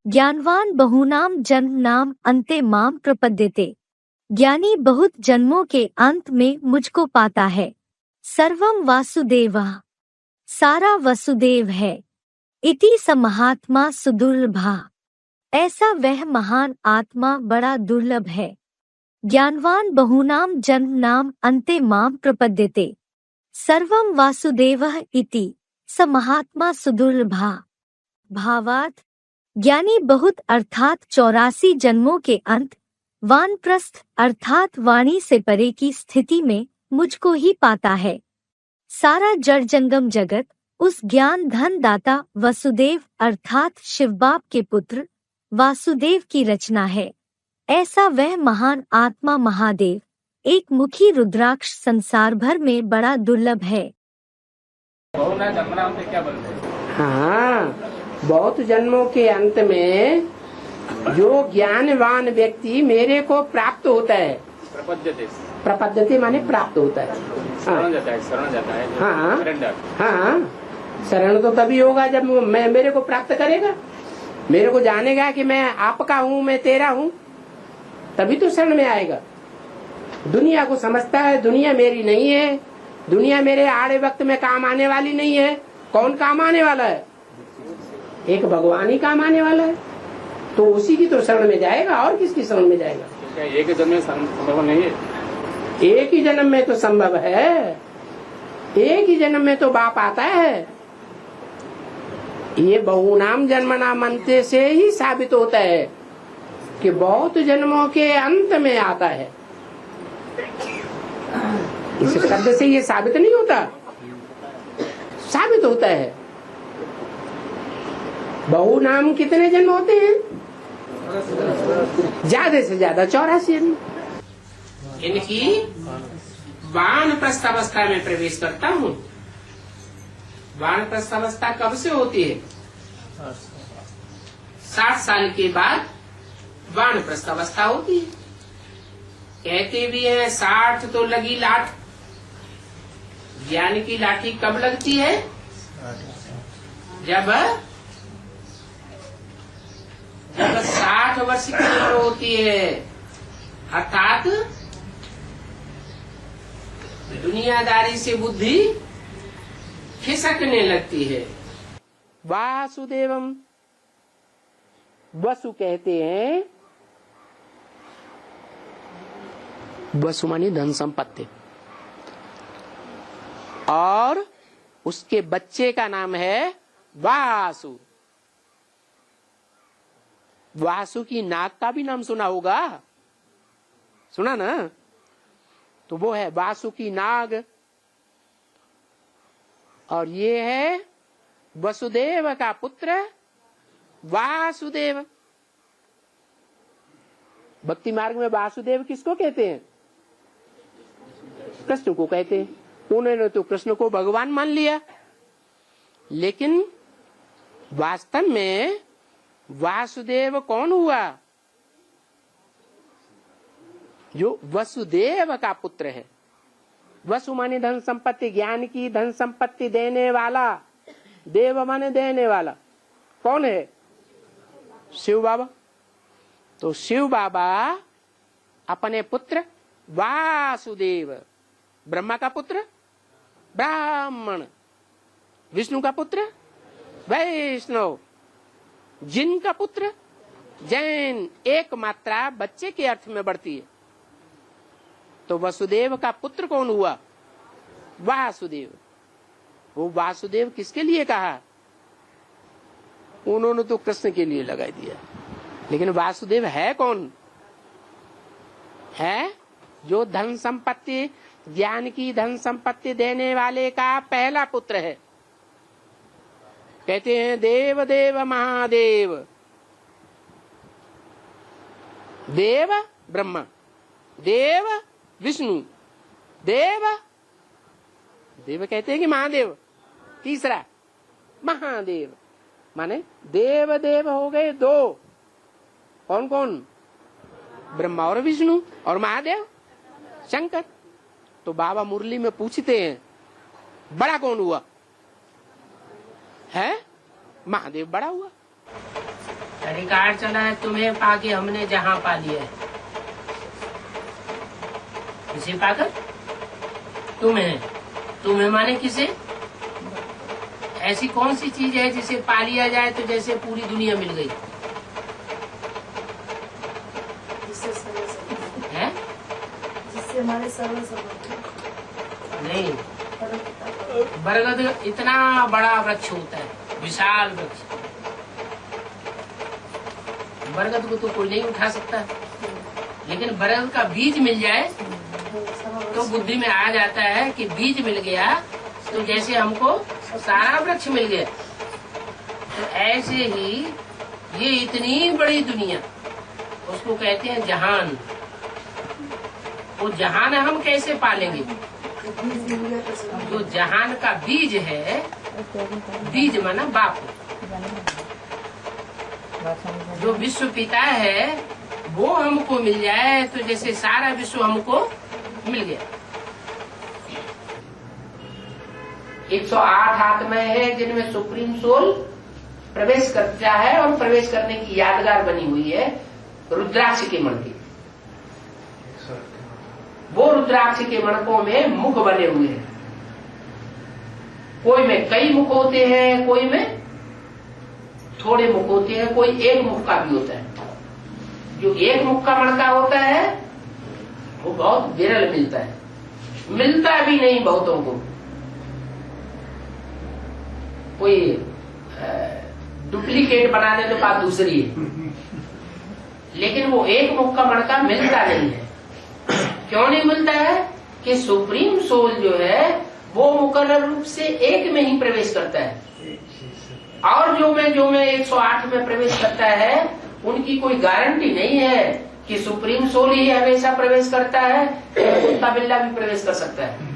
ज्ञानवान बहुनाम जन्म नाम अंते माम प्रपद्यते। ज्ञानी बहुत जन्मों के अंत में मुझको पाता है। सर्वम वासुदेवः, सारा वसुदेव है। इति स महात्मा सुदुर्लभा, ऐसा वह महान आत्मा बड़ा दुर्लभ है। ज्ञानवान बहुनाम जन्म नाम अंते माम प्रपद्यते। सर्वम वासुदेवः इति स महात्मा सुदुर्लभा। भावार्थ, ज्ञानी बहुत अर्थात 84 जन्मों के अंत, वानप्रस्थ अर्थात वाणी से परे की स्थिति में मुझको ही पाता है। सारा जड़ जंगम जगत उस ज्ञान धन दाता वसुदेव अर्थात शिवबाप के पुत्र वासुदेव की रचना है। ऐसा वह महान आत्मा महादेव एक मुखी रुद्राक्ष संसार भर में बड़ा दुर्लभ है। हाँ, बहुत जन्मों के अंत में जो ज्ञानवान व्यक्ति मेरे को प्राप्त होता है, प्रपद्यते माने प्राप्त होता है, शरण जाता है। हाँ, शरण तो तभी होगा जब मैं मेरे को प्राप्त करेगा, मेरे को जानेगा कि मैं आपका हूँ, मैं तेरा हूँ, तभी तो शरण में आएगा। दुनिया को समझता है दुनिया मेरी नहीं है, दुनिया मेरे आड़े वक्त में काम आने वाली नहीं है। कौन काम आने वाला है? एक भगवान ही काम आने वाला है, तो उसी की तो शरण में जाएगा, और किसकी शरण में जाएगा? एक ही जन्म में संभव नहीं है। एक ही जन्म में तो संभव है, एक ही जन्म में तो बाप आता है। ये बहुनाम जन्म नाम अंत्य से ही साबित होता है कि बहुत जन्मों के अंत में आता है। इस शब्द से ये साबित नहीं होता, साबित होता है। बहुनाम कितने जन्म होते हैं? ज्यादा से ज्यादा 84 जन्म। इनकी वानप्रस्थ अवस्था में प्रवेश करता हूँ। वानप्रस्थ अवस्था कब से होती है? 60 साल के बाद वानप्रस्थ अवस्था होती है। कहते भी है 60 तो लगी लाठ। ज्ञान की लाठी कब लगती है? जब 60 वर्ष की उम्र होती है, अर्थात दुनियादारी से बुद्धि खिसकने लगती है। वासुदेवम, वसु कहते हैं, वसु मानी धन संपत्ति, और उसके बच्चे का नाम है वासु। वासु की नाग का भी नाम सुना होगा, सुना ना? तो वो है वासु की नाग, और ये है वसुदेव का पुत्र वासुदेव। भक्ति मार्ग में वासुदेव किसको कहते हैं? कृष्ण को कहते हैं। उन्होंने तो कृष्ण को भगवान मान लिया, लेकिन वास्तव में वासुदेव कौन हुआ? जो वसुदेव का पुत्र है। वसु माने धन संपत्ति, ज्ञान की धन संपत्ति देने वाला। देव माने देने वाला। कौन है? शिव बाबा। तो शिव बाबा अपने पुत्र वासुदेव, ब्रह्मा का पुत्र ब्राह्मण, विष्णु का पुत्र वैष्णव, जिन का पुत्र जैन, एक मात्रा बच्चे के अर्थ में बढ़ती है। तो वसुदेव का पुत्र कौन हुआ? वासुदेव। वो वासुदेव किसके लिए कहा? उन्होंने तो कृष्ण के लिए लगा दिया, लेकिन वासुदेव है कौन? है जो धन संपत्ति, ज्ञान की धन संपत्ति देने वाले का पहला पुत्र है। कहते हैं देव देव महादेव। देव ब्रह्मा, देव विष्णु, देव देव कहते हैं कि महादेव। तीसरा महादेव, माने देव देव हो गए दो। कौन कौन? ब्रह्मा और विष्णु, और महादेव शंकर। तो बाबा मुरली में पूछते हैं बड़ा कौन हुआ? है महादेव बड़ा हुआ। रिकॉर्ड चला है, तुम्हें पाके हमने जहां पा लिया है। किसे पाकर? तुम्हें माने किसे? ऐसी कौन सी चीज है जिसे पा लिया जाए तो जैसे पूरी दुनिया मिल गई है? जिससे हमारे सर्व नहीं, बरगद इतना बड़ा वृक्ष होता है, विशाल वृक्ष। बरगद को तो कोई नहीं उठा सकता, लेकिन बरगद का बीज मिल जाए तो बुद्धि में आ जाता है कि बीज मिल गया तो जैसे हमको सारा वृक्ष मिल गया। तो ऐसे ही ये इतनी बड़ी दुनिया, उसको कहते हैं जहान। वो जहान हम कैसे पालेंगे? जो जहान का बीज है, बीज माना बाप, जो विश्व पिता है वो हमको मिल जाए तो जैसे सारा विश्व हमको मिल गया। 108 आत्माएं हैं जिनमें सुप्रीम सोल प्रवेश करता है और प्रवेश करने की यादगार बनी हुई है रुद्राक्ष के मण की। वो रुद्राक्ष के मणकों में मुख बने हुए हैं। कोई में कई मुख होते हैं, कोई में थोड़े मुख होते हैं, कोई एक मुख का भी होता है। जो एक मुख का मणका होता है वो बहुत विरल मिलता है, मिलता भी नहीं बहुतों को। कोई डुप्लीकेट बना दे तो बात दूसरी है, लेकिन वो एक मुख का मणका मिलता नहीं है। क्यों नहीं मिलता है? कि सुप्रीम सोल जो है वो मुकर्रर रूप से एक में ही प्रवेश करता है, और जो में 108 में प्रवेश करता है उनकी कोई गारंटी नहीं है कि सुप्रीम सोल ही हमेशा प्रवेश करता है, कुत्ता बिल्ला भी प्रवेश कर सकता है।